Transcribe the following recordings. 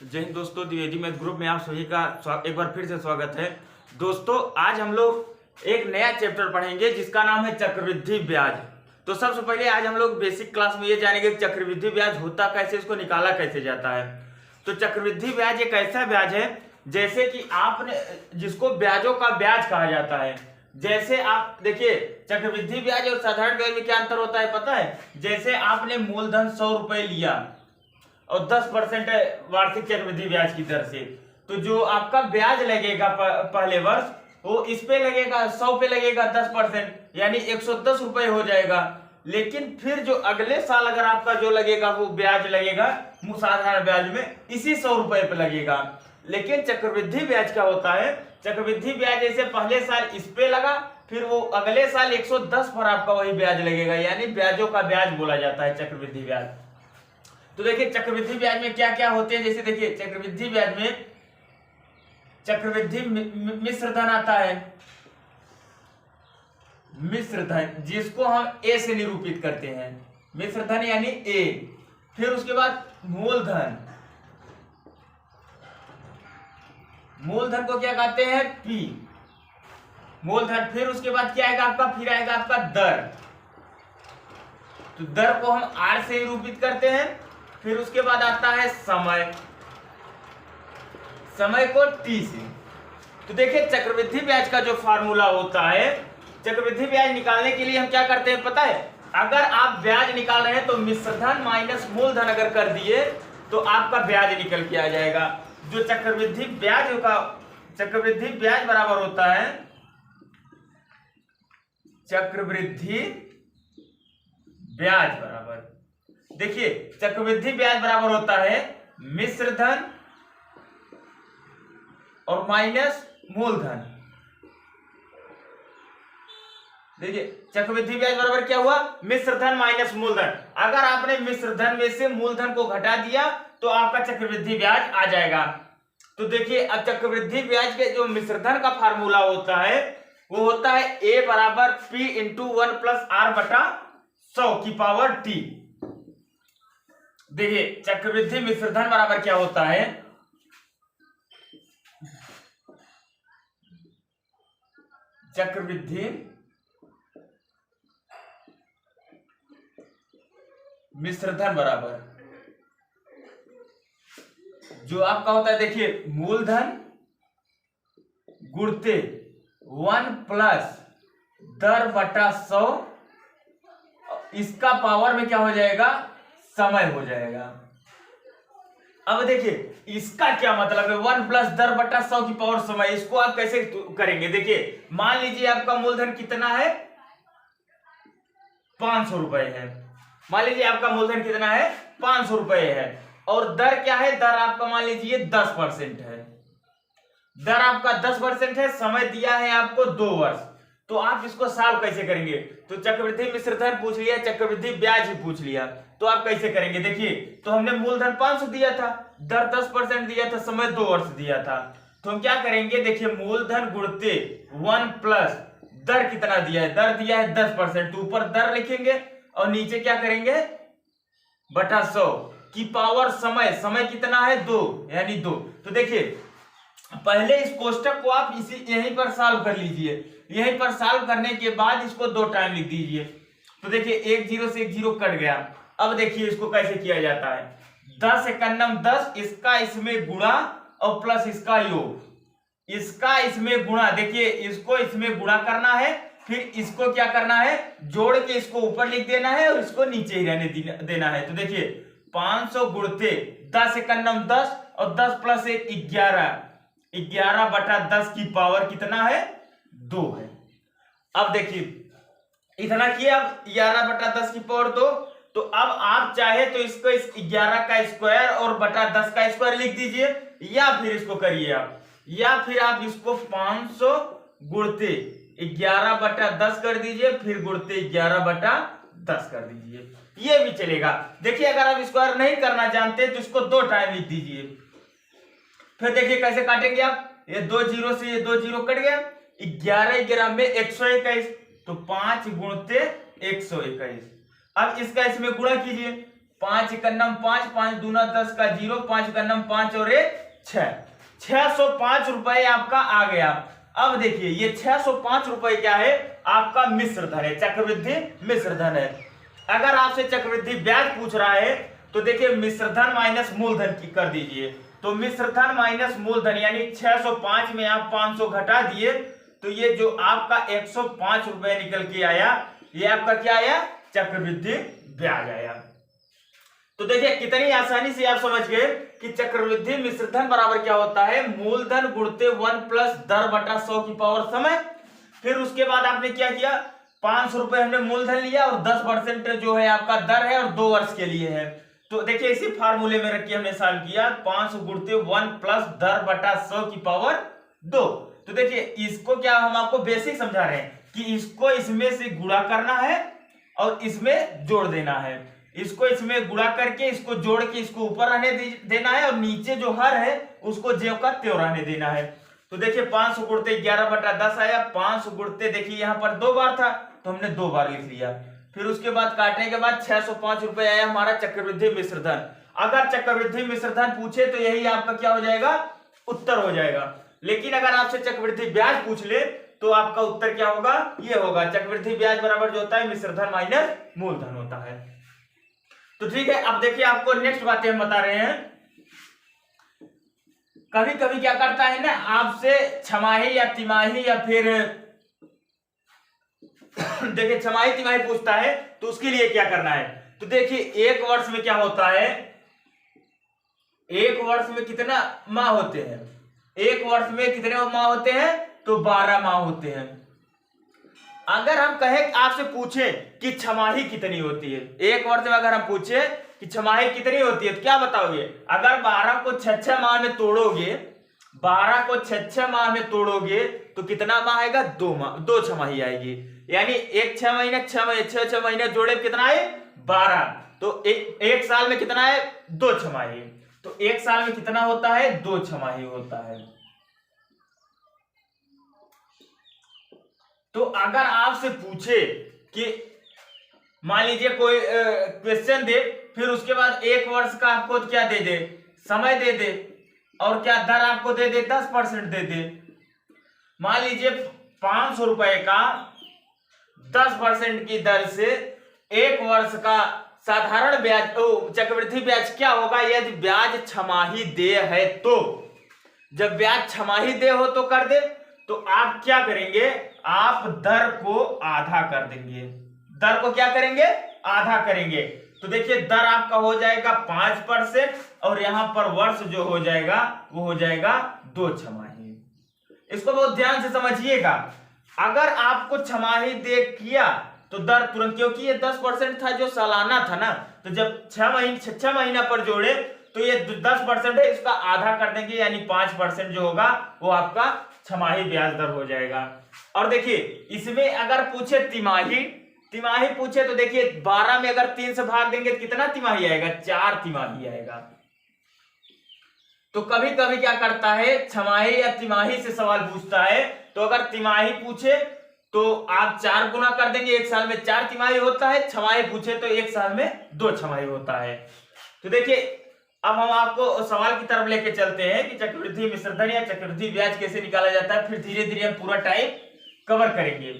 जय हिंद दोस्तों, Dwivedi math group में आप सभी का एक बार फिर से स्वागत है। दोस्तों आज हम लोग एक नया चैप्टर पढ़ेंगे जिसका नाम है चक्रवृद्धि ब्याज। तो सबसे पहले आज हम लोग बेसिक क्लास में ये जानेंगे कि चक्रवृद्धि ब्याज होता कैसे, इसको निकाला कैसे जाता है। तो चक्रवृद्धि ब्याज एक ऐसा ब्याज है जैसे कि आपने जिसको ब्याजों का ब्याज कहा जाता है। जैसे आप देखिए चक्रवृद्धि ब्याज और साधारण ब्याज में क्या अंतर होता है पता है। जैसे आपने मूलधन 100 रुपए लिया और 10% वार्षिक चक्रवृद्धि ब्याज की दर से, तो जो आपका ब्याज लगेगा पहले वर्ष वो इस पे लगेगा 100 पे लगेगा 10%, यानी 110 रुपए हो जाएगा। लेकिन फिर जो अगले साल अगर आपका जो लगेगा वो ब्याज लगेगा साधारण ब्याज में इसी 100 रुपए पे लगेगा। लेकिन चक्रवृद्धि ब्याज क्या होता है, चक्रवृद्धि ब्याज जैसे पहले साल इस पे लगा, फिर वो अगले साल 110 पर आपका वही ब्याज लगेगा, यानी ब्याजों का ब्याज बोला जाता है चक्रवृद्धि ब्याज। तो देखिए चक्रवृद्धि ब्याज में क्या क्या होते हैं। जैसे देखिए चक्रवृद्धि ब्याज में चक्रवृद्धि मिश्र धन आता है, मिश्र धन जिसको हम ए से निरूपित करते हैं, मिश्र धन यानी ए। फिर उसके बाद मूलधन, मूलधन को क्या कहते हैं पी, मूलधन। फिर उसके बाद क्या आएगा आपका, फिर आएगा आपका दर, तो दर को हम आर से निरूपित करते हैं। फिर उसके बाद आता है समय, समय को टी से। तो देखिए चक्रवृद्धि ब्याज का जो फार्मूला होता है, चक्रवृद्धि ब्याज निकालने के लिए हम क्या करते हैं पता है। अगर आप ब्याज निकाल रहे हैं तो मिश्रधन माइनस मूलधन अगर कर दिए तो आपका ब्याज निकल के आ जाएगा। जो चक्रवृद्धि ब्याज का, चक्रवृद्धि ब्याज बराबर होता है, चक्रवृद्धि ब्याज बराबर, देखिए चक्रवृद्धि ब्याज बराबर होता है मिश्र धन और माइनस मूलधन। देखिए चक्रवृद्धि ब्याज बराबर क्या हुआ, मिश्र धन माइनस मूलधन। अगर आपने मिश्र धन में से मूलधन को घटा दिया तो आपका चक्रवृद्धि ब्याज आ जाएगा। तो देखिए अब चक्रवृद्धि ब्याज के जो मिश्र धन का फार्मूला होता है वो होता है ए बराबर पी इंटू 1 प्लस आर बटा 100 की पावर टी। देखिए चक्रवृद्धि मिश्रधन बराबर क्या होता है, चक्रवृद्धि मिश्रधन बराबर जो आपका होता है, देखिए मूलधन गुणते 1 प्लस दर बटा 100, इसका पावर में क्या हो जाएगा, समय हो जाएगा। अब देखिए इसका क्या मतलब है, 1 प्लस दर बटा 100 की पावर समय, इसको आप कैसे करेंगे। देखिए मान लीजिए आपका मूलधन कितना है, 500 रुपए है। मान लीजिए आपका मूलधन कितना है, 500 रुपए है, और दर क्या है, दर आपका मान लीजिए 10% है, दर आपका 10% है, समय दिया है आपको 2 वर्ष। तो आप इसको सॉल्व कैसे करेंगे। तो चक्रवृद्धि मिश्रधन पूछ लिया, चक्रवृद्धि ब्याज ही पूछ लिया, तो आप कैसे करेंगे। देखिए तो हमने मूलधन 500 दिया था, दर 10% दिया था, समय 2 वर्ष दिया था। तो हम क्या करेंगे, देखिए मूलधन गुणते 1 प्लस दर कितना दिया है, दर दिया है 10%, तो ऊपर दर लिखेंगे और नीचे क्या करेंगे बटा 100 की पावर समय, समय कितना है 2 यानी 2। तो देखिए पहले इस कोष्टक को आप इसी यहीं पर सॉल्व कर लीजिए, यहीं पर सॉल्व करने के बाद इसको 2 टाइम लिख दीजिए। तो देखिए एक जीरो से एक जीरो कट गया। अब देखिए इसको कैसे किया जाता है, 10 एकन्नम 10, इसका इसमें गुणा और प्लस इसका योग, इसका इसमें गुणा, देखिए इसको इसमें गुणा करना है, फिर इसको क्या करना है, जोड़ के इसको ऊपर लिख देना है और इसको नीचे ही रहने देना है। तो देखिए 500 गुणते 10 एकन्नम 10 और 10 प्लस 1 11, 11 बटा 10 की पावर कितना है 2 है। अब देखिए इतना किया, अब 11 बटा 10 की पावर 2। तो अब आप चाहे तो इसको इस 11 का स्क्वायर और बटा 10 का स्क्वायर लिख दीजिए, या फिर इसको करिए आप, या फिर आप इसको 500 गुणते 11 बटा 10 कर दीजिए, फिर गुणते 11 बटा 10 कर दीजिए, ये भी चलेगा। देखिए अगर आप स्क्वायर नहीं करना जानते तो इसको 2 टाइम लिख दीजिए। फिर देखिए कैसे काटेंगे आप, ये 2 जीरो से ये 2 जीरो कट गया, 11 11 में 121, तो 5 गुणते 121। अब इसका इसमें गुणा कीजिए, 5 एकन्नम 5, 5 दूना 10 का 0, 5 एकन्नम 5 और 1 6, 605 रुपए आपका आ गया। अब देखिए ये 605 रुपए क्या है, आपका मिश्र धन है, चक्रवृद्धि मिश्र धन है। अगर आपसे चक्रवृद्धि ब्याज पूछ रहा है तो देखिए मिश्र धन माइनस मूलधन की कर दीजिए। तो मिश्र धन माइनस मूलधन यानी 605 में आप 500 घटा दिए तो ये जो आपका 105 रुपए निकल के आया, ये आपका क्या आया, चक्रवृद्धि ब्याज आया। तो देखिए कितनी आसानी से आप समझ गए कि चक्रवृद्धि मिश्र धन बराबर क्या होता है, मूलधन गुणते 1 प्लस दर बटा 100 की पावर समय। फिर उसके बाद आपने क्या किया, 500 रुपए हमने मूलधन लिया और 10% जो है आपका दर है और 2 वर्ष के लिए है। तो देखिए इसी फार्मूले में रख के हमने सॉल्व किया, 500 गुणते 1 प्लस दर बटा 100 की पावर 2। तो देखिए इसको क्या हम आपको बेसिक समझा रहे हैं कि इसको इसमें से गुणा करना है और इसमें जोड़ देना है, इसको इसमें गुणा करके इसको जोड़ के इसको ऊपर रहने देना है और नीचे जो हर है उसको ज्यों का त्यों रहने देना है। तो देखिए 500 गुणते 11 बटा 10 आया, 500 गुणते देखिए यहाँ पर 2 बार था तो हमने 2 बार लिख लिया। फिर उसके बाद काटने के बाद 605 रुपए आया हमारा चक्रवृद्धि मिश्र धन। अगर चक्रवृद्धि मिश्र धन पूछे तो यही आपका क्या हो जाएगा, उत्तर हो जाएगा। लेकिन अगर आपसे चक्रवृद्धि ब्याज पूछ ले तो आपका उत्तर क्या होगा, ये होगा चक्रवृद्धि ब्याज बराबर जो होता है मिश्र धन माइनस मूलधन होता है। तो ठीक है, अब देखिए आपको नेक्स्ट बातें हम बता रहे हैं। कभी कभी क्या करता है ना, आपसे छमाही या तिमाही या फिर देखिए छमाही तिमाही पूछता है तो उसके लिए क्या करना है। तो देखिए एक वर्ष में क्या होता है, एक वर्ष में कितना माह होते हैं, एक वर्ष में कितने माह होते हैं, तो 12 माह होते हैं। अगर हम कहें आपसे पूछे कि छमाही कितनी होती है, एक वर्ष में अगर हम पूछे कि छमाही कितनी होती है तो क्या बताओगे। अगर 12 को 6 माह में तोड़ोगे, 12 को 6 माह में तोड़ोगे तो कितना माह आएगा, 2 माह, 2 छमाही आएगी। यानी एक 6 महीने 6 महीने जोड़े कितना है, 12। तो एक साल में कितना है, 2 छमाही। तो एक साल में कितना होता है, 2 छमाही होता है। तो अगर आपसे पूछे कि मान लीजिए कोई क्वेश्चन दे, फिर उसके बाद एक वर्ष का आपको क्या दे दे, समय दे दे, और क्या दर आपको दे दे, 10% दे दे। मान लीजिए 500 रुपए का 10% की दर से एक वर्ष का साधारण ब्याज चक्रवृद्धि ब्याज क्या होगा, यदि ब्याज छमाही दे है तो। जब ब्याज छमाही दे हो तो कर दे, तो आप क्या करेंगे, आप दर को आधा कर देंगे। दर को क्या करेंगे, आधा करेंगे। तो देखिए दर आपका हो जाएगा 5% और यहां पर वर्ष जो हो जाएगा वो हो जाएगा 2 छमाही। इसको बहुत ध्यान से समझिएगा। अगर आपको छमाही दे किया तो दर तुरंत, क्योंकि ये 10% था जो सालाना था ना, तो जब 6 महीना पर जोड़े तो ये 10% है, इसका आधा कर देंगे यानी 5% जो होगा वो आपका छमाही ब्याज दर हो जाएगा। और देखिए इसमें अगर पूछे तिमाही पूछे तो देखिए 12 में अगर 3 से भाग देंगे तो कितना तिमाही आएगा, 4 तिमाही आएगा। तो कभी कभी क्या करता है, छमाही या तिमाही से सवाल पूछता है, तो अगर तिमाही पूछे तो आप 4 गुना कर देंगे, एक साल में 4 तिमाही होता है। छमाही पूछे तो एक साल में 2 छमाही होता है। तो देखिए अब हम आपको सवाल की तरफ लेके चलते हैं कि चक्रवृद्धि मिश्र धन या चक्रवृद्धि ब्याज कैसे निकाला जाता है, फिर धीरे धीरे हम पूरा टाइप कवर करेंगे।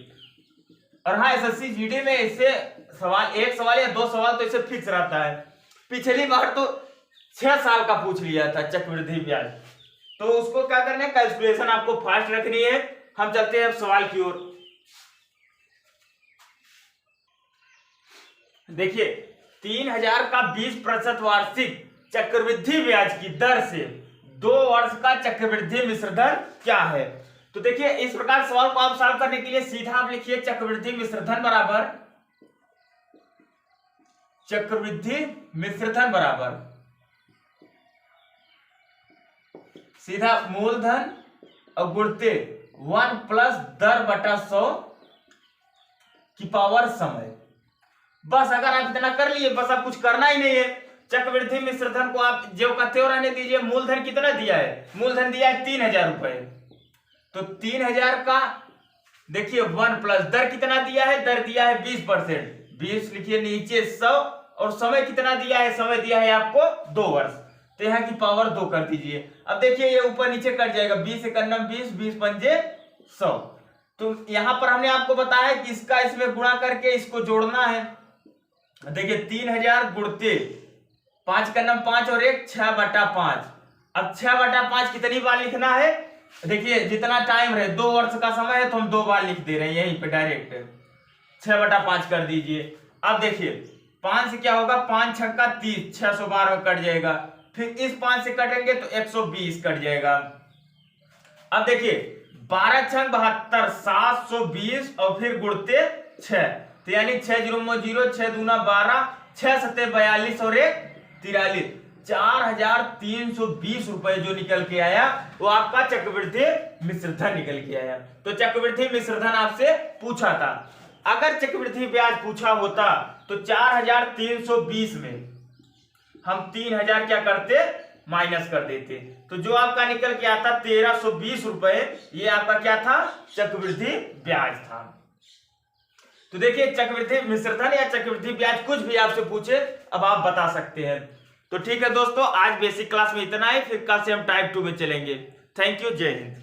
और हाँ, एसएससी जीडी में इससे सवाल, एक सवाल या 2 सवाल तो इसे फिक्स रहता है। पिछली बार तो 6 साल का पूछ लिया था चक्रवृद्धि ब्याज, तो उसको क्या करना है, कैलकुलेशन आपको फास्ट रखनी है। हम चलते हैं अब सवाल की ओर। देखिए 3000 का 20% वार्षिक चक्रवृद्धि ब्याज की दर से 2 वर्ष का चक्रवृद्धि मिश्र धन क्या है। तो देखिए इस प्रकार सवाल को आप सॉल्व करने के लिए सीधा आप लिखिए चक्रवृद्धि मिश्र धन बराबर, चक्रवृद्धि मिश्र धन बराबर सीधा मूलधन और गुणते 1 प्लस दर बटा 100 की पावर समय। बस अगर आप इतना कर लिए, बस आप कुछ करना ही नहीं है। चक्रवृद्धि मिश्र धन को आप जो का त्यों रहने दीजिए। मूलधन कितना दिया है, मूलधन दिया है 3000 रुपए, तो 3000 का देखिए 1 प्लस दर कितना दिया है, दर दिया है 20%, 20 लिखिए नीचे 100 और समय कितना दिया है, समय दिया है आपको 2 वर्ष, तो यहाँ की पावर 2 कर दीजिए। अब देखिए ये ऊपर नीचे कट जाएगा, 20 एकम 20, 20 पंजे 100। तो यहाँ पर हमने आपको बताया कि इसका इसमें गुणा करके इसको जोड़ना है। देखिए 3000 गुणते 5 का नम 5 और 1 6/5। अब 6/5 कितनी बार लिखना है, देखिए जितना टाइम रहे, 2 वर्ष का समय है तो हम 2 बार लिख दे रहे हैं यहीं पे डायरेक्ट, 6/5 कर दीजिए। अब देखिए 5 से क्या होगा, 5 6 का 30, 612 में कट जाएगा, फिर इस 5 से कटेंगे तो 120 कट जाएगा। अब देखिए 12 6 72, 720 और फिर गुणते 6, तो यानी 6 0 0, 6 दूना 12, 6 7 42 और 1 43, 4320 रुपए जो निकल के आया वो आपका चक्रवृद्धि मिश्रधन निकल के आया। तो चक्रवृद्धि मिश्रधन आपसे पूछा था, अगर चक्रवृद्धि ब्याज पूछा होता तो 4320 में हम 3000 क्या करते, माइनस कर देते, तो जो आपका निकल के आता 1320 रुपए, ये आपका क्या था, चक्रवृद्धि ब्याज था। तो देखिए चक्रवृद्धि मिश्रधन या चक्रवृद्धि ब्याज कुछ भी आपसे पूछे अब आप बता सकते हैं। तो ठीक है दोस्तों, आज बेसिक क्लास में इतना ही, फिर कल से हम टाइप 2 में चलेंगे। थैंक यू, जय हिंद।